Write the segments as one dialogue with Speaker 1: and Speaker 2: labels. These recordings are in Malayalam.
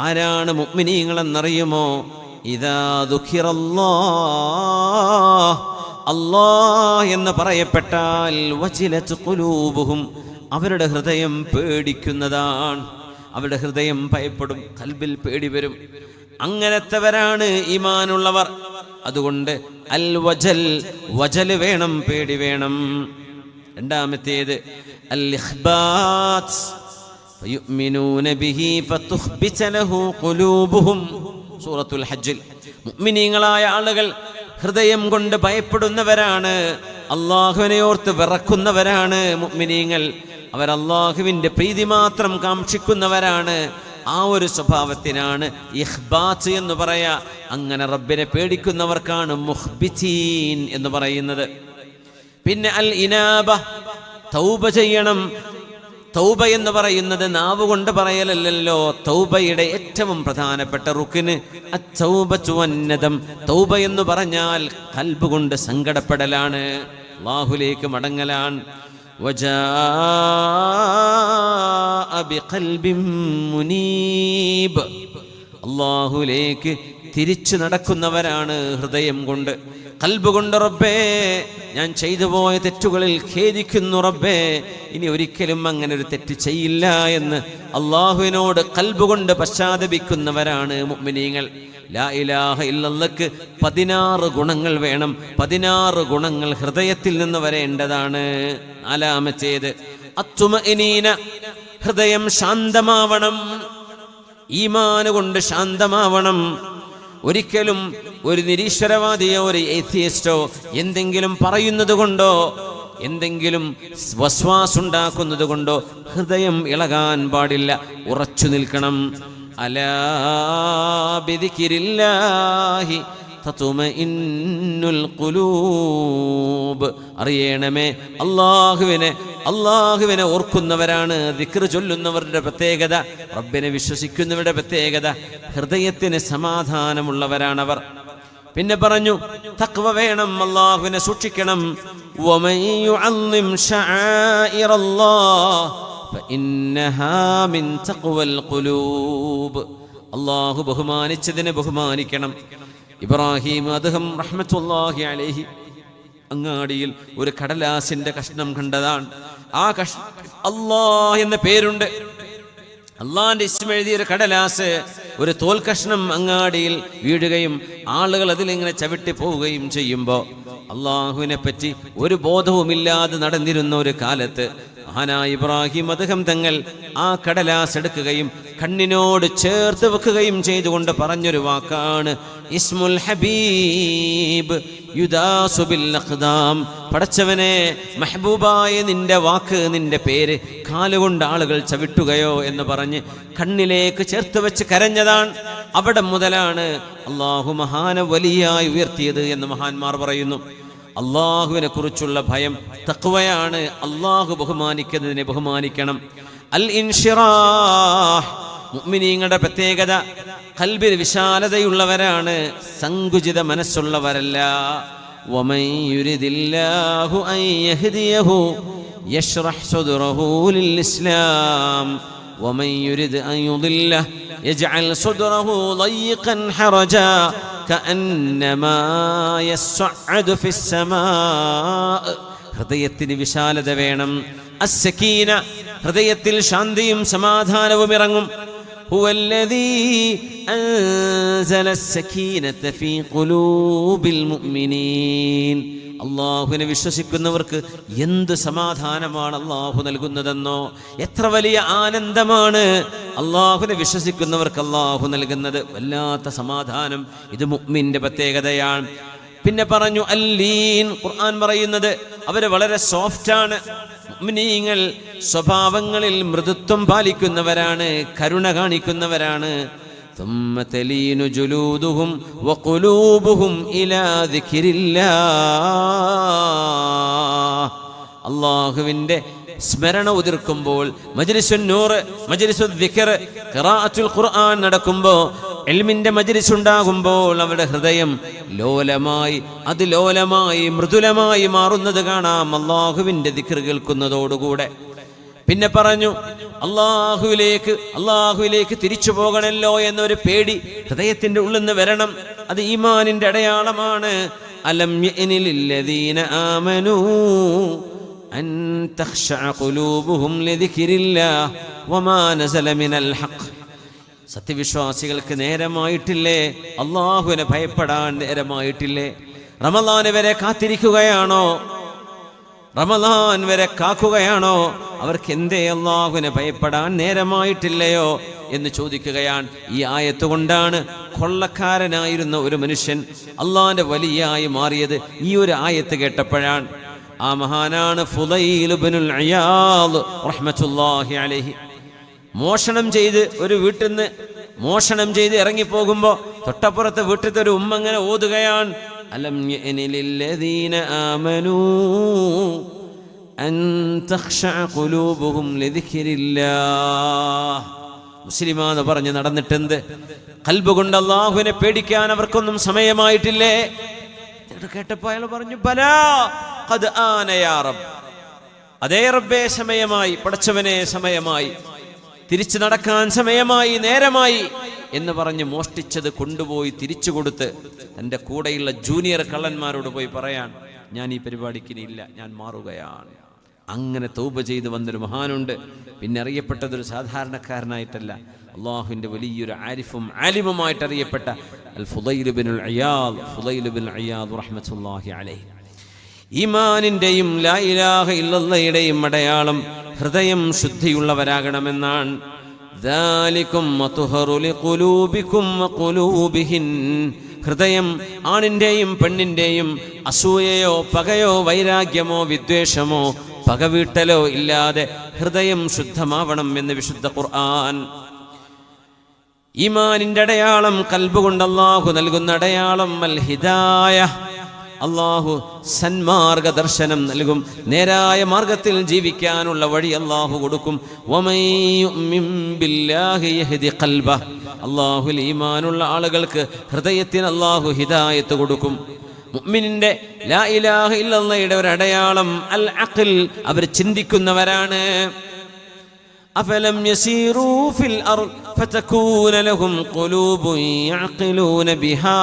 Speaker 1: ആരാണ് മുഅ്മിനീങ്ങളെന്നറിയുമോ? ഇദാ ദുഖിറല്ലാഹ്, അല്ലാഹ് എന്ന് പറയപ്പെട്ടാൽ വജിലത് ഖുലൂബുഹും, അവരുടെ ഹൃദയം പേടിക്കുന്നതാണ്. അവരുടെ ഹൃദയം ഭയപ്പെടും, ഖൽബിൽ പേടി വരും. അങ്ങനത്തെവരാണ് ഈമാനുള്ളവർ. അതുകൊണ്ട് അൽ വജൽ, വജൽ വേണം, പേടി വേണം. രണ്ടാമത്തേത് അൽ ഇഖ്ബാത്ത്, ഫയുമിനൂന ബിഹി ഫതുഖ്ബിത ലഹു ഖുലൂബുഹും. സൂറത്തുൽ ഹജ്ജിൽ മുഅ്മിനീങ്ങളായ ആളുകൾ ഹൃദയം കൊണ്ട് ഭയപ്പെടുന്നവരാണ്, അല്ലാഹുവിനെ ഓർത്ത് വിറക്കുന്നവരാണ് മുഅ്മിനീങ്ങൾ. അവർ അല്ലാഹുവിൻ്റെ പ്രീതി മാത്രം കാക്ഷിക്കുന്നവരാണ്. ആ ഒരു സ്വഭാവത്തിനാണ് ഇഖ്ബാത്ത് എന്ന് പറയാ. അങ്ങനെ റബ്ബിനെ പേടിക്കുന്നവർക്കാണ് മുഖ്ബിതീൻ എന്ന് പറയുന്നത്. പിന്നെ അൽ ഇനാബ, തൗബ ചെയ്യണം. തൗബ എന്ന് പറയുന്നത് നാവ് കൊണ്ട് പറയലല്ലോ. തൗബയുടെ ഏറ്റവും പ്രധാനപ്പെട്ട റുക്ന് അത്തൗബതു വന്നദം. തൗബ എന്ന് പറഞ്ഞാൽ ഖൽബ് കൊണ്ട് സങ്കടപ്പെടലാണ്, അല്ലാഹുവിലേക്ക് മടങ്ങലാണ്. വജാഅ ബിഖൽബിൻ മുനീബ്, അല്ലാഹുവിലേക്ക് തിരിച്ചു നടക്കുന്നവരാണ് ഹൃദയം കൊണ്ട്. ഖൽബ് കൊണ്ട് റബ്ബേ, ഞാൻ ചെയ്തു പോയ തെറ്റുകളിൽ ഖേദിക്കുന്നു റബ്ബേ, ഇനി ഒരിക്കലും അങ്ങനെ ഒരു തെറ്റ് ചെയ്യില്ല എന്ന് അള്ളാഹുവിനോട് ഖൽബ് കൊണ്ട് പശ്ചാത്തപിക്കുന്നവരാണ് മുഅ്മിനീങ്ങൾ. ലാ ഇലാഹ ഇല്ലല്ലാഹ്ക്ക് 16 ഗുണങ്ങൾ വേണം. 16 ഗുണങ്ങൾ ഹൃദയത്തിൽ നിന്ന് വരേണ്ടതാണ്. നാലാമത്തേത് അത്തുമഇനീന, ഹൃദയം ശാന്തമാവണം. ഈമാൻ കൊണ്ട് ശാന്തമാവണം. ഒരിക്കലും ഒരു നിരീശ്വരവാദിയോ ഒരു എയ്ത്തിയസ്റ്റോ എന്തെങ്കിലും പറയുന്നത് കൊണ്ടോ എന്തെങ്കിലും വസ്വാസുണ്ടാക്കുന്നത് കൊണ്ടോ ഹൃദയം ഇളകാൻ പാടില്ല, ഉറച്ചു നിൽക്കണം. അലാ ബിദിക്രില്ലാഹി തത്മഇന്നുൽ ഖുലൂബ്, അറിയണമേ അല്ലാഹുവിനെ ഓർക്കുന്നവരാണ് ദിക്ർ ചൊല്ലുന്നവരുടെ പ്രത്യേകത, റബ്ബിനെ വിശ്വസിക്കുന്നവരുടെ പ്രത്യേകത. ഹൃദയത്തിന് സമാധാനമുള്ളവരാണവർ. പിന്നെ പറഞ്ഞു തഖ്വ വേണം, അല്ലാഹുവിനെ സൂക്ഷിക്കണം. വമൻ യുഅല്ലിം ശആഇറല്ലാഹ് ഫഇന്നഹാ മിൻ തഖ്വൽ ഖുലൂബ്, അല്ലാഹു ബഹുമാനിച്ചതിനെ ബഹുമാനിക്കണം. ഇബ്രാഹിം അദ്ദേഹം റഹ്മത്തുള്ളാഹി അലൈഹി അങ്ങാടിയിൽ ഒരു കടലാസിന്റെ കഷ്ണം കണ്ടതാണ്. ആ അല്ലാഹ് എന്ന പേരുണ്ട്, അള്ളാന്റെ ഇസ്മ എഴുതിയ ഒരു കടലാസ്, ഒരു തോൽ കഷ്ണം അങ്ങാടിയിൽ വീഴുകയും ആളുകൾ അതിലിങ്ങനെ ചവിട്ടി പോവുകയും ചെയ്യുമ്പോൾ അള്ളാഹുവിനെ പറ്റി ഒരു ബോധവുമില്ലാതെ നടന്നിരുന്ന ഒരു കാലത്ത് മഹാനായ ഇബ്രാഹിം അദ്ദേഹം തങ്ങൾ ആ കടലാസ് എടുക്കുകയും കണ്ണിനോട് ചേർത്ത് വെക്കുകയും ചെയ്തുകൊണ്ട് പറഞ്ഞൊരു വാക്കാണ് ഇസ്മുൽ ഹബീബ് യുദാസു ബിൽ അഖ്ദാം. പടച്ചവനെ, മെഹബൂബായ നിന്റെ വാക്ക്, നിന്റെ പേര് കാലുകൊണ്ട് ആളുകൾ ചവിട്ടുകയോ എന്ന് പറഞ്ഞ് കണ്ണിലേക്ക് ചേർത്ത് വെച്ച് കരഞ്ഞതാണ്. അവിടെ മുതലാണ് അള്ളാഹു മഹാന വലിയായി ഉയർത്തിയത് എന്ന് മഹാന്മാർ പറയുന്നു. അള്ളാഹുവിനെ കുറിച്ചുള്ള ഭയം തഖ്വയാണ്. അള്ളാഹു ബഹുമാനിക്കുന്നതിനെ ബഹുമാനിക്കണം. അൽ ഇൻഷിറാഹ്, മുഅ്മിനീങ്ങളുടെ പ്രത്യേകത ഖൽബിൽ വിശാലതയുള്ളവരാണ്, സങ്കുചിത മനസ്സുള്ളവരല്ല. വമൻ യുരിദില്ലാഹു അൻ യഹ്ദിയഹു യശ്റഹ് സദ്റഹു ലിൽ ഇസ്ലാം വമൻ യുരിദ് അൻ യുദില്ലഹു യജ്അൽ സദ്റഹു ളയ്യിഖൻ ഹറജാ കഅന്നമാ യസ്അദു ഫിസ് സമാ. ഹൃദയത്തിന് വിശാലത വേണം. അസ്സകീന, ഹൃദയത്തിൽ ശാന്തിയും സമാധാനവും ഇറങ്ങും. ഹുവല്ലദീ അൻസല അസ്സകീനത ഫീ ഖുലൂബിൽ മുഅ്മിനീൻ. അള്ളാഹുവിനെ വിശ്വസിക്കുന്നവർക്ക് എന്ത് സമാധാനമാണ് അള്ളാഹു നൽകുന്നതെന്നോ, എത്ര വലിയ ആനന്ദമാണ് അള്ളാഹുവിനെ വിശ്വസിക്കുന്നവർക്ക് അള്ളാഹു നൽകുന്നത്. വല്ലാത്ത സമാധാനം. ഇത് മുഅ്മിന്റെ പ്രത്യേകതയാണ്. പിന്നെ പറഞ്ഞു അല്ലീൻ, ഖുർആൻ പറയുന്നത് അവര് വളരെ സോഫ്റ്റാണ്. മുഅ്മിനീങ്ങൾ സ്വഭാവങ്ങളിൽ മൃദുത്വം പാലിക്കുന്നവരാണ്, കരുണ കാണിക്കുന്നവരാണ്. ثم تلين جلودهم وقلوبهم إلى ذكر الله. അല്ലാഹുവിന്റെ സ്മരണ ഉതിർക്കുമ്പോൾ, മജ്ലിസുൻ നൂർ, മജ്ലിസുൽ ദിക്ർ, ഖിറാഅത്തുൽ ഖുർആൻ നടക്കുമ്പോൾ, ഇൽമിന്റെ മജ്ലിസ് ഉണ്ടാകുമ്പോൾ അവരുടെ ഹൃദയം ലോലമായി, അതിലോലമായി, മൃദുലമായി മാറുന്നത് കാണാം അല്ലാഹുവിന്റെ ദിക്ർ കേൾക്കുന്നതോടുകൂടെ. പിന്നെ പറഞ്ഞു അള്ളാഹുവിലേക്ക് തിരിച്ചു പോകണല്ലോ എന്നൊരു പേടി ഹൃദയത്തിന്റെ ഉള്ളിൽ നിന്ന് വരണം. അത് ഈമാനിന്റെ അടയാളമാണ്. അലം യഅനിലില്ലദീന ആമനൂ അൻ തഖ്ശഅ ഖുലൂബുഹും ലിദിക്രില്ലാഹ് വമാ നസല മിനൽ ഹഖ്. സത്യവിശ്വാസികൾക്ക് നേരമായിട്ടില്ലേ? അള്ളാഹുവിനെ ഭയപ്പെടാൻ നേരമായിട്ടില്ലേ? റമളാൻ വരെ കാത്തിരിക്കുകയാണോ? റമളാൻ വരെ കാക്കുകയാണോ? അവർക്ക് എന്തേ അള്ളാഹുവിനെ ഭയപ്പെടാൻ നേരമായിട്ടില്ലയോ എന്ന് ചോദിക്കുകയാണ്. ഈ ആയത്ത് കൊണ്ടാണ് കൊള്ളക്കാരനായിരുന്ന ഒരു മനുഷ്യൻ അള്ളാഹിന്റെ വലിയായി മാറിയത്. ഈ ഒരു ആയത്ത് കേട്ടപ്പോഴാണ്. ആ മഹാനാണ് ഫുളൈൽ ഇബ്നുൽ ഇയാദ് റഹ്മത്തുള്ളാഹി അലൈഹി. മോഷണം ചെയ്ത് ഒരു വീട്ടിൽ നിന്ന് മോഷണം ചെയ്ത് ഇറങ്ങിപ്പോകുമ്പോ തൊട്ടപ്പുറത്തെ വീട്ടിലത്തെ ഒരു ഉമ്മ അങ്ങനെ ഓതുകയാണ്, അലം യഅനിലില്ലദീന ആമനൂ അൻ തഖ്ശഅ ഖുലൂബുഹും ലിദിക്രില്ലാഹ്. മുസ്ലിമാന്ന് പറഞ്ഞ് നടന്നിട്ടെന്ത്? ഖൽബ് കൊണ്ട് അല്ലാഹുവിനെ പേടിക്കാൻ അവർക്കൊന്നും സമയമായിട്ടില്ലേ? കേട്ടപ്പോൾ അയാൾ പറഞ്ഞു, ബലാ ഖദ് ആന യാ റബ്ബ്. അതേ റബ്ബേ, സമയമായി. പടച്ചവനെ, സമയമായി. തിരിച്ചു നടക്കാൻ സമയമായി, നേരമായി എന്ന് പറഞ്ഞ് മോഷ്ടിച്ചത് കൊണ്ടുപോയി തിരിച്ചു കൊടുത്ത് എൻ്റെ കൂടെയുള്ള ജൂനിയർ കള്ളന്മാരോട് പോയി പറയാൻ, ഞാൻ ഈ പരിപാടിക്കിനില്ല, ഞാൻ മാറുകയാണ്. അങ്ങനെ തൗബ ചെയ്ത് വന്നൊരു മഹാനുണ്ട്. പിന്നെ അറിയപ്പെട്ടതൊരു സാധാരണക്കാരനായിട്ടല്ല, അള്ളാഹുവിൻ്റെ വലിയൊരു ആരിഫും ആലിമുമായിട്ട് അറിയപ്പെട്ട അൽ ഫുളൈൽ ഇബ്നുൽ ഇയാദ് റഹ്മത്തുള്ളാഹി അലൈഹി. ഈമാനിൻ്റെയും ലാ ഇലാഹ ഇല്ലല്ലാഹയുടെയും അടയാളം ഹൃദയം ശുദ്ധിയുള്ളവരാകണമെന്നാണ്. ദാലികും മത്ഹറു ലിഖുലൂബികും വഖുലൂബിഹിൻ. ഹൃദയം ആണിൻ്റെയും പെണ്ണിൻ്റെയും അസൂയയോ പകയോ വൈരാഗ്യമോ വിദ്വേഷമോ പകവീട്ടലോ ഇല്ലാതെ ഹൃദയം ശുദ്ധമാവണം എന്ന് വിശുദ്ധ ഖുർആൻ. ഈമാനിൻ്റെ അടയാളം ഖൽബ് കൊണ്ട് അല്ലാഹു നൽകുന്ന അടയാളം അൽ ഹിദായ. അല്ലാഹു സന്മാർഗ ദർശനം നൽകും. നേരായ മാർഗത്തിൽ ജീവിക്കാനുള്ള വഴി അല്ലാഹു കൊടുക്കും. വമൻ യുഅ്മിൻ ബില്ലാഹി യഹ്ദി ഖൽബഹ. അല്ലാഹുവിൽ ഈമാനുള്ള ആളുകൾക്ക് ഹൃദയത്തിന് അല്ലാഹു ഹിദായത്ത് കൊടുക്കും. മുഅ്മിനിന്റെ ലാ ഇലാഹ ഇല്ലല്ലാഹയുടെ ഒരു അടയാളം അൽ അഖൽ. അവർ ചിന്തിക്കുന്നവരാണ്. അഫലം യസീറൂ ഫിൽ അർദ് ഫതകൂന ലഹും ഖുലൂബുൻ യഅഖിലൂന ബിഹാ.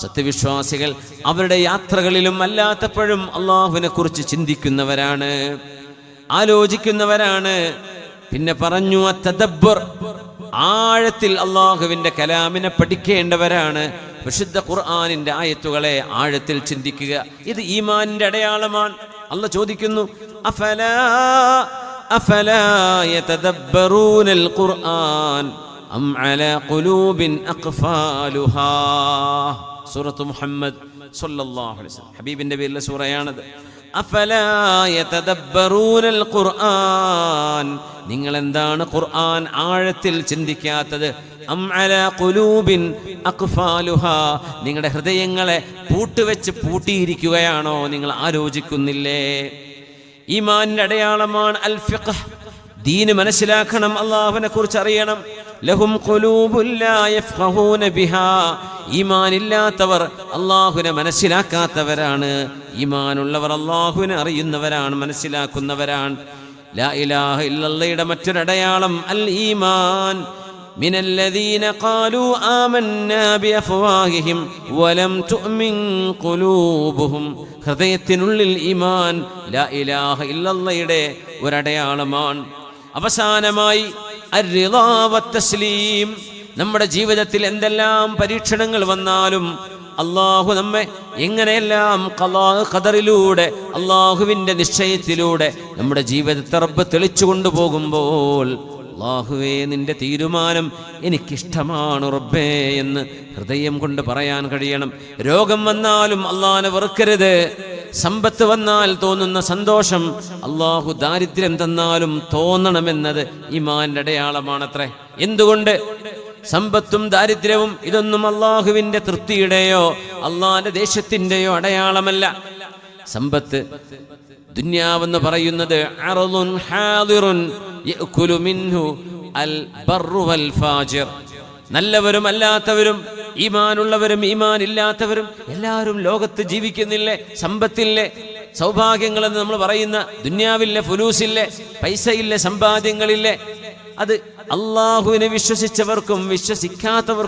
Speaker 1: സത്യവിശ്വാസികൾ അവരുടെ യാത്രകളിലും അല്ലാത്തപ്പോഴും അള്ളാഹുവിനെ കുറിച്ച് ചിന്തിക്കുന്നവരാണ്, ആലോചിക്കുന്നവരാണ്. പിന്നെ പറഞ്ഞു തദബ്ബുർ. ആഴത്തിൽ അള്ളാഹുവിന്റെ കലാമിനെ പഠിക്കേണ്ടവരാണ്. വിശുദ്ധ ഖുർആനിന്റെ ആയത്തുകളെ ആഴത്തിൽ ചിന്തിക്കുക. ഇത് ഈമാനിന്റെ അടയാളമാണ്. അല്ലാഹ് ചോദിക്കുന്നു, അഫലാ യതദബ്ബറൂനൽ ഖുർആൻ അം അലാ ഖുലൂബിൻ അഖ്ഫാലുഹാ. സൂറത്ത് മുഹമ്മദ് സ്വല്ലല്ലാഹു അലൈഹി വസല്ലം, ഹബീബിന്റെ പേരിലെ സൂറയാണത്. അഫലാ യതദബ്ബറൂനൽ ഖുർആൻ. നിങ്ങൾ എന്താണ് ഖുർആൻ ആഴത്തിൽ ചിന്തിക്കാത്തത്? അം അലാ ഖുലൂബിൻ അഖ്ഫാലുഹാ. നിങ്ങളുടെ ഹൃദയങ്ങളെ പൂട്ടുവെച്ച് പൂട്ടിയിരിക്കുകയാണോ? നിങ്ങൾ ആലോചിക്കുന്നില്ലേ? ഈമാനിന്റെ അടയാളമാണ് അൽ ഫിഖ്. ദീന് മനസ്സിലാക്കണം, അല്ലാഹുവിനെ കുറിച്ച് അറിയണം. ലഹും ഖുലൂബുൻ ലാ യഫ്ഖഹൂന ബിഹാ. ഈമാനില്ലാത്തവർ അല്ലാഹുവിനെ മനസ്സിലാക്കാത്തവരാണ്. ഈമാനുള്ളവർ അല്ലാഹുവിനെ അറിയുന്നവരാണ്, മനസ്സിലാക്കുന്നവരാണ്. ലാ ഇലാഹ ഇല്ലല്ലാഹയുടെ മറ്റൊരു അടയാളം അൽ ഈമാൻ. മിനല്ലദീന ഖാലൂ ആമന്നാ ബിഅഫ്വാഹിഹിം വലം തുഅ്മിൻ ഖുലൂബുഹും. ഹൃദയത്തിനുള്ളിൽ ഈമാൻ ലാ ഇലാഹ ഇല്ലല്ലാഹയുടെ ഒരടയാളമാണ്. അവസാനമായി അർറിളാ വത്തസ്ലീം. നമ്മുടെ ജീവിതത്തിൽ എന്തെല്ലാം പരീക്ഷണങ്ങൾ വന്നാലും അള്ളാഹു നമ്മെ എങ്ങനെയെല്ലാം ഖദറിലൂടെ അള്ളാഹുവിൻ്റെ നിശ്ചയത്തിലൂടെ നമ്മുടെ ജീവിതത്തെ റബ്ബ് തെളിച്ചു കൊണ്ടുപോകുമ്പോൾ, അല്ലാഹുവേ, നിന്റെ തീരുമാനം എനിക്കിഷ്ടമാണ് റബ്ബേ എന്ന് ഹൃദയം കൊണ്ട് പറയാൻ കഴിയണം. രോഗം വന്നാലും അള്ളാഹനെ വെറുക്കരുത്. സമ്പത്ത് വന്നാൽ തോന്നുന്ന സന്തോഷം അള്ളാഹു ദാരിദ്ര്യം തന്നാലും തോന്നണമെന്നത് ഈമാന്റെ അടയാളമാണത്രേ. എന്തുകൊണ്ട്? സമ്പത്തും ദാരിദ്ര്യവും ഇതൊന്നും അള്ളാഹുവിന്റെ തൃപ്തിയുടെയോ അള്ളാഹിന്റെ ദേശത്തിന്റെയോ അടയാളമല്ല. സമ്പത്ത്, ദുനിയാവെന്ന് പറയുന്നത് അർളുൻ ഹാദിറുൻ യഅകുലു മിൻഹു അൽ ബർറു വൽ ഫാജിർ. നല്ലവരും അല്ലാത്തവരും, ഈമാനുള്ളവരും ഈമാൻ ഇല്ലാത്തവരും എല്ലാവരും ലോകത്ത് ജീവിക്കുന്നില്ലേ? സമ്പത്തില്ലേ? സൗഭാഗ്യങ്ങളെന്ന് നമ്മൾ പറയുന്ന ദുന്യാവിലെ ഫുലൂസില്ലേ, പൈസയില്ലേ, സമ്പാദ്യങ്ങളില്ലേ, അത് അള്ളാഹുവിനെ വിശ്വസിച്ചവർക്കും വിശ്വസിക്കാത്തവർക്കും